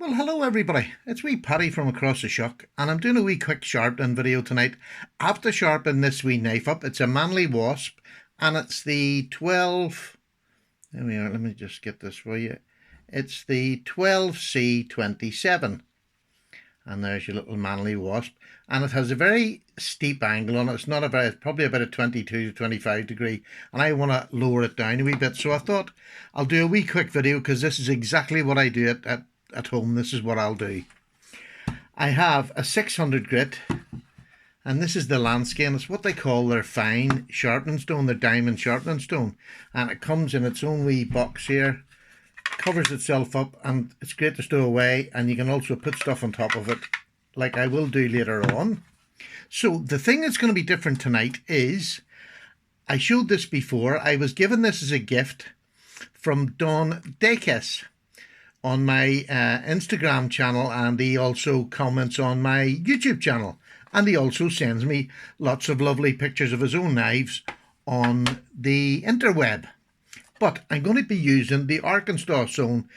Well, hello everybody. It's wee Paddy from across the shuck, and I'm doing a wee quick sharpening video tonight. I have to sharpen this wee knife up. It's a Manley Wasp, and it's the 12. There we are. Let me just get this for you. It's the 12C27, and there's your little Manley Wasp, and it has a very steep angle on it. It's not a very, it's probably about a 22 to 25 degree, and I want to lower it down a wee bit. So I thought I'll do a wee quick video because this is exactly what I do at home. This is what I'll do. I have a 600 grit, and this is the Lansky. It's what they call their fine sharpening stone, their diamond sharpening stone, and it comes in its own wee box here, covers itself up, and it's great to stow away, and you can also put stuff on top of it like I will do later on. So the thing that's going to be different tonight is, I showed this before, I was given this as a gift from Don Dekes on my Instagram channel, and he also comments on my YouTube channel, and he also sends me lots of lovely pictures of his own knives on the interweb. But I'm going to be using the Arkansas Stone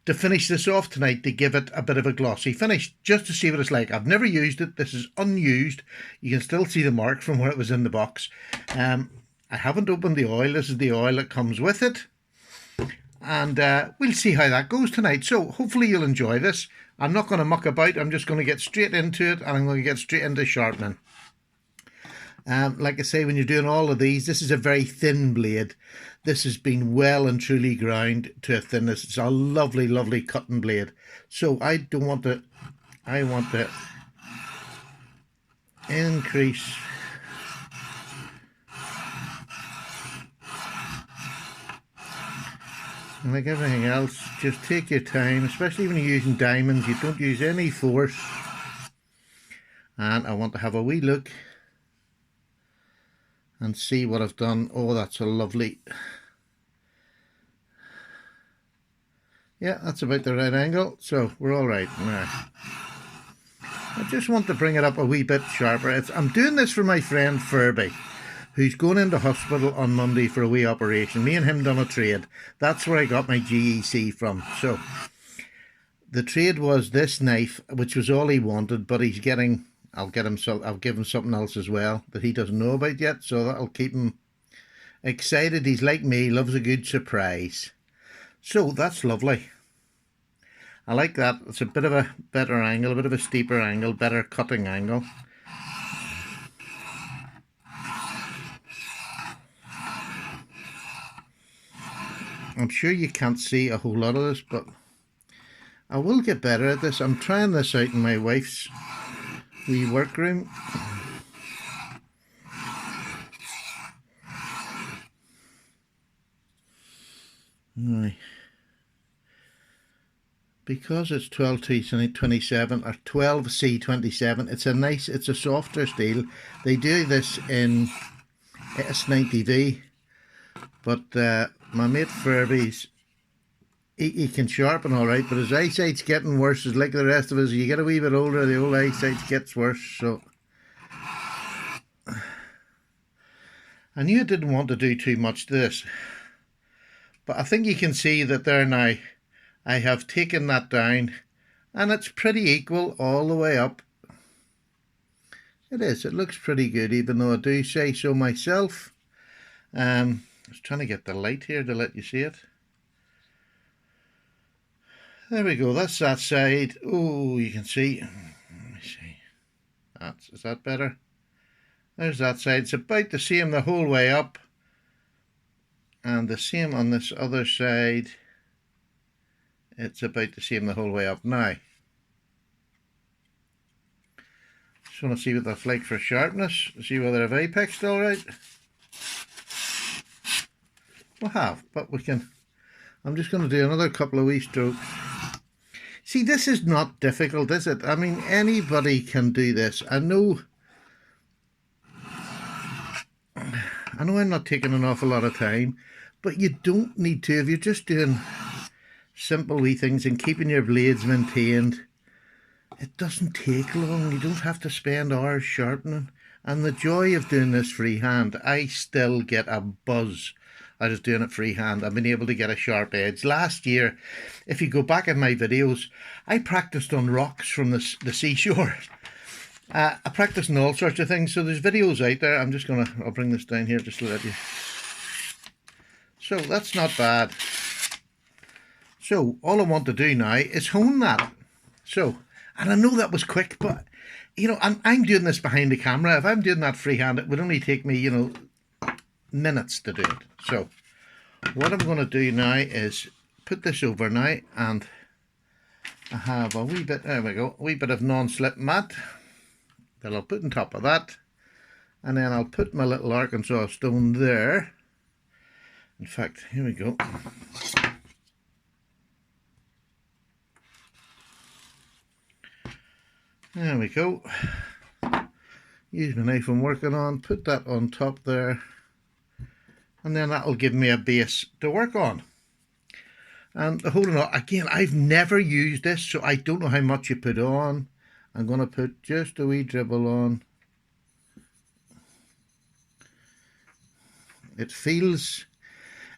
to finish this off tonight, to give it a bit of a glossy finish, just to see what it's like. I've never used it. This is unused. You can still see the mark from where it was in the box. I haven't opened the oil. This is the oil that comes with it. And we'll see how that goes tonight. So hopefully you'll enjoy this. I'm not going to muck about. I'm just going to get straight into it, and I'm going to get straight into sharpening. Like I say, when you're doing all of these, this is a very thin blade. This has been well and truly ground to a thinness. It's a lovely, lovely cutting blade. So I don't want to, I want to increase and like everything else, just take your time, especially when you're using diamonds. You don't use any force. And I want to have a wee look and see what I've done. Oh, that's a lovely, yeah, that's about the right angle, so we're all right now. I just want to bring it up a wee bit sharper. I'm doing this for my friend Furby, who's going into hospital on Monday for a wee operation. Me and him done a trade. That's where I got my GEC from. So the trade was this knife, which was all he wanted, but he's getting, I'll give him something else as well that he doesn't know about yet, so that'll keep him excited. He's like me, loves a good surprise. So that's lovely. I like that. It's a bit of a better angle, a bit of a steeper angle, better cutting angle. I'm sure you can't see a whole lot of this, but I will get better at this. I'm trying this out in my wife's wee workroom. Right. Because it's 12C27 or 12C27, it's a softer steel. They do this in S90V, but my mate Furby's, he can sharpen all right, but his eyesight's getting worse. It's like the rest of us. You get a wee bit older, the old eyesight gets worse. So I knew I didn't want to do too much to this, but I think you can see that there now. I have taken that down, and it's pretty equal all the way up. It is. It looks pretty good, even though I do say so myself. I was trying to get the light here to let you see it. There we go. That's that side. Oh, you can see. Let me see. Is that better? There's that side. It's about the same the whole way up, and the same on this other side. It's about the same the whole way up now. Just want to see what that's like for sharpness. See whether I've apexed all right. We have, but we can. I'm just going to do another couple of wee strokes. See, this is not difficult, is it? I mean, anybody can do this. I know I'm not taking an awful lot of time, but you don't need to. If you're just doing simple wee things and keeping your blades maintained, it doesn't take long. You don't have to spend hours sharpening. And the joy of doing this freehand, I still get a buzz I was doing it freehand. I've been able to get a sharp edge. Last year, if you go back in my videos, I practiced on rocks from the seashore. I practiced on all sorts of things, so there's videos out there. I'll bring this down here just to let you. So that's not bad. So all I want to do now is hone that. So, and I know that was quick, but you know, I'm doing this behind the camera. If I'm doing that freehand, it would only take me, you know, minutes to do it. So what I'm going to do now is put this over now, and I have a wee bit, there we go, a wee bit of non-slip mat that I'll put on top of that, and then I'll put my little Arkansas stone there. In fact, here we go. There we go. Use my knife I'm working on, put that on top there, and then that'll give me a base to work on. And the whole lot, again, I've never used this, so I don't know how much you put on. I'm going to put just a wee dribble on. It feels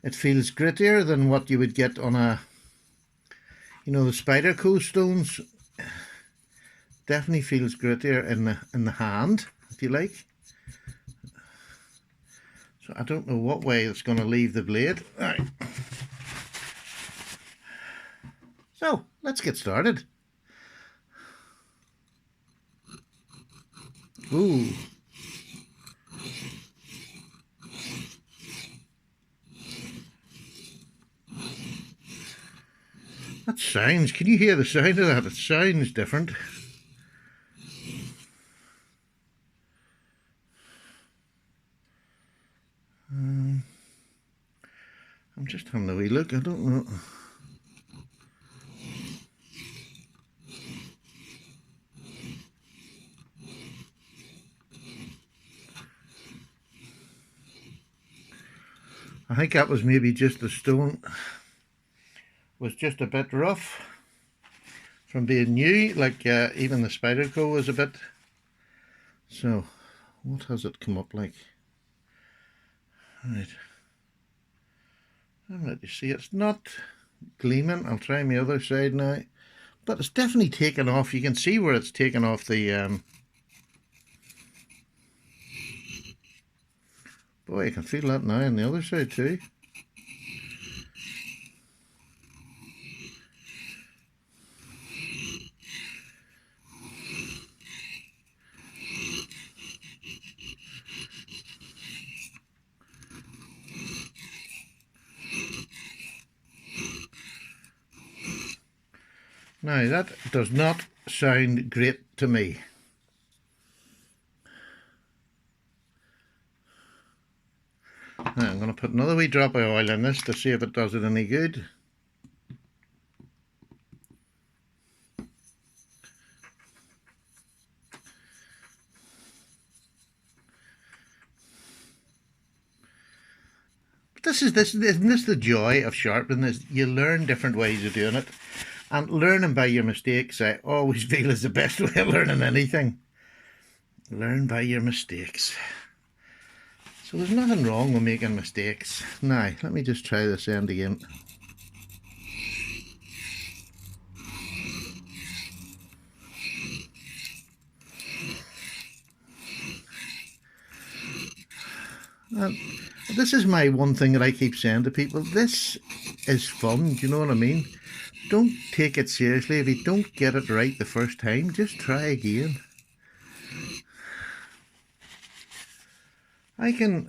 grittier than what you would get on a, you know, the Spyderco stones. Definitely feels grittier in the hand, if you like. So I don't know what way it's going to leave the blade. All right. So let's get started. Ooh. That sounds, can you hear the sound of that? It sounds different. I'm just having a wee look, I don't know. I think that was maybe just the stone was just a bit rough from being new, like even the Spyderco was a bit. So what has it come up like? Right. Alright, you see it's not gleaming. I'll try my other side now, but it's definitely taken off. You can see where it's taken off the boy, I can feel that now on the other side too. Now that does not sound great to me. Now I'm going to put another wee drop of oil in this to see if it does it any good. But isn't this the joy of sharpening this? You learn different ways of doing it. And learning by your mistakes, I always feel, is the best way of learning anything. Learn by your mistakes. So there's nothing wrong with making mistakes. Now, let me just try this end again. And this is my one thing that I keep saying to people. This is fun, do you know what I mean? Don't take it seriously. If you don't get it right the first time, just try again. I can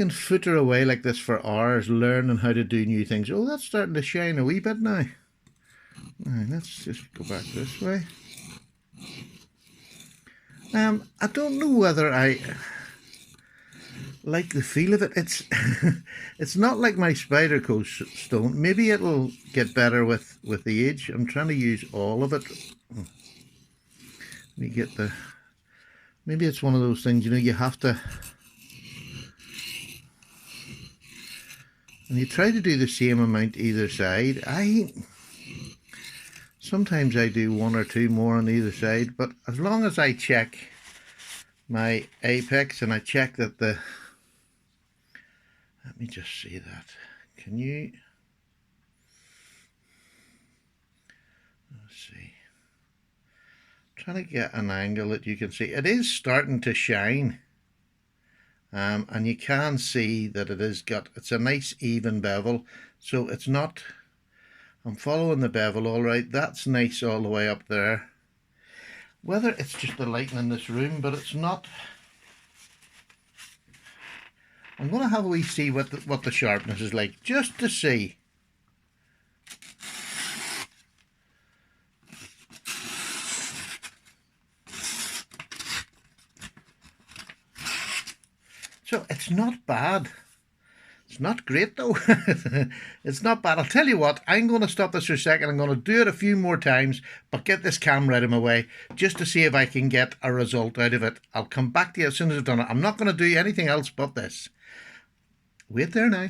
footer away like this for hours learning how to do new things. Oh, that's starting to shine a wee bit now. Right, let's just go back this way. I don't know whether I like the feel of it. It's it's not like my Spyderco stone. Maybe it'll get better with the age. I'm trying to use all of it. Let me get the. Maybe it's one of those things, you know, you have to. And you try to do the same amount either side. Sometimes I do one or two more on either side, but as long as I check my apex and I check that the Let me just see that. Can you? Let's see. Trying to get an angle that you can see. It is starting to shine. And you can see that it's a nice even bevel. So it's not, I'm following the bevel all right. That's nice all the way up there. Whether it's just the lighting in this room, but it's not. I'm going to have a wee see what the sharpness is like, just to see. So it's not bad. It's not great though. It's not bad. I'll tell you what, I'm going to stop this for a second. I'm going to do it a few more times, but get this camera out of my way just to see if I can get a result out of it. I'll come back to you as soon as I've done it. I'm not going to do anything else but this. Wait there now.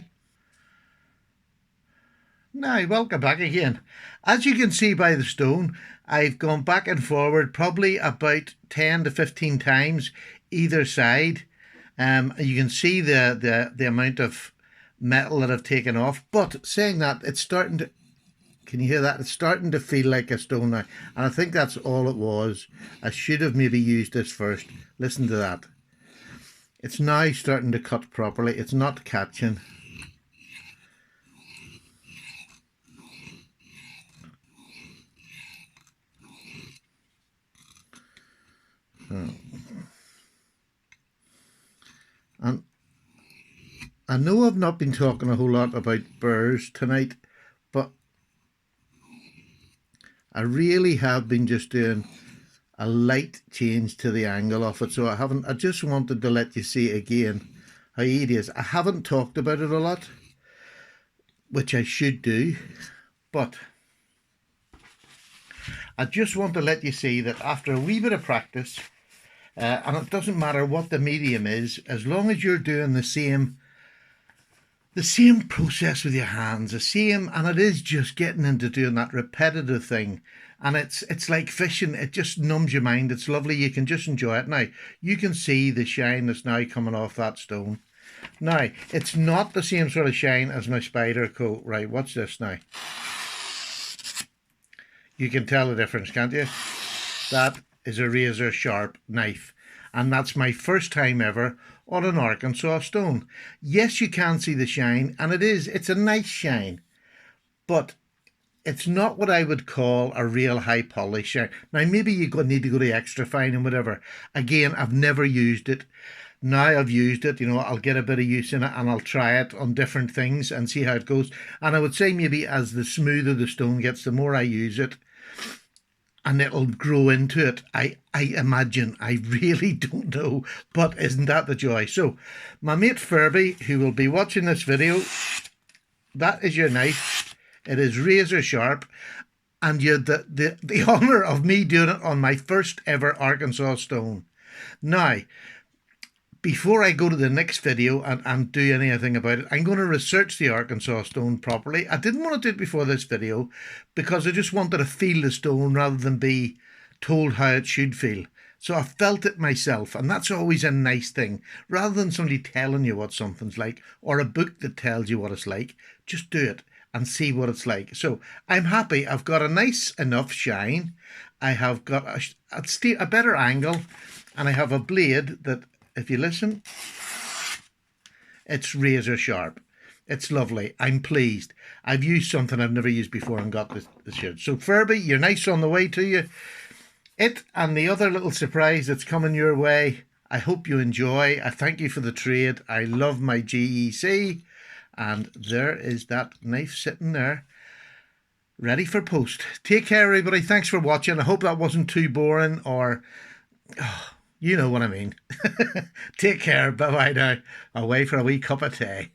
Now, welcome back again. As you can see by the stone, I've gone back and forward probably about 10 to 15 times either side. You can see the amount of metal that I've taken off. But saying that, it's starting to, can you hear that? It's starting to feel like a stone now. And I think that's all it was. I should have maybe used this first. Listen to that. It's now starting to cut properly. It's not catching. Oh. And I know I've not been talking a whole lot about burrs tonight, but I really have been just doing a light change to the angle of it. So I just wanted to let you see again how it is. I haven't talked about it a lot, which I should do, but I just want to let you see that after a wee bit of practice, and it doesn't matter what the medium is, as long as you're doing the same process with your hands, and it is just getting into doing that repetitive thing. And it's like fishing. It just numbs your mind. It's lovely. You can just enjoy it. Now, you can see the shine that's now coming off that stone. Now, it's not the same sort of shine as my Spyderco. Right, watch this now. You can tell the difference, can't you? That is a razor sharp knife. And that's my first time ever on an Arkansas stone. Yes, you can see the shine, and it's a nice shine. But it's not what I would call a real high polish shine. Now, maybe you need to go to extra fine and whatever. Again, I've never used it. Now I've used it, I'll get a bit of use in it and I'll try it on different things and see how it goes. And I would say maybe as the smoother the stone gets, the more I use it, and it'll grow into it. I imagine. I really don't know, but isn't that the joy? So, my mate Furby, who will be watching this video, that is your knife. It is razor sharp, and you're the honour of me doing it on my first ever Arkansas stone. Now, before I go to the next video and do anything about it, I'm going to research the Arkansas stone properly. I didn't want to do it before this video because I just wanted to feel the stone rather than be told how it should feel. So I felt it myself, and that's always a nice thing. Rather than somebody telling you what something's like, or a book that tells you what it's like, just do it and see what it's like. So I'm happy. I've got a nice enough shine. I have got a better angle, and I have a blade that, if you listen, it's razor sharp. It's lovely. I'm pleased. I've used something I've never used before and got this shirt. So Furby, you're nice on the way to you. It and the other little surprise that's coming your way, I hope you enjoy. I thank you for the trade. I love my GEC. And there is that knife sitting there, ready for post. Take care, everybody. Thanks for watching. I hope that wasn't too boring or... you know what I mean. Take care. Bye-bye now. Away for a wee cup of tea.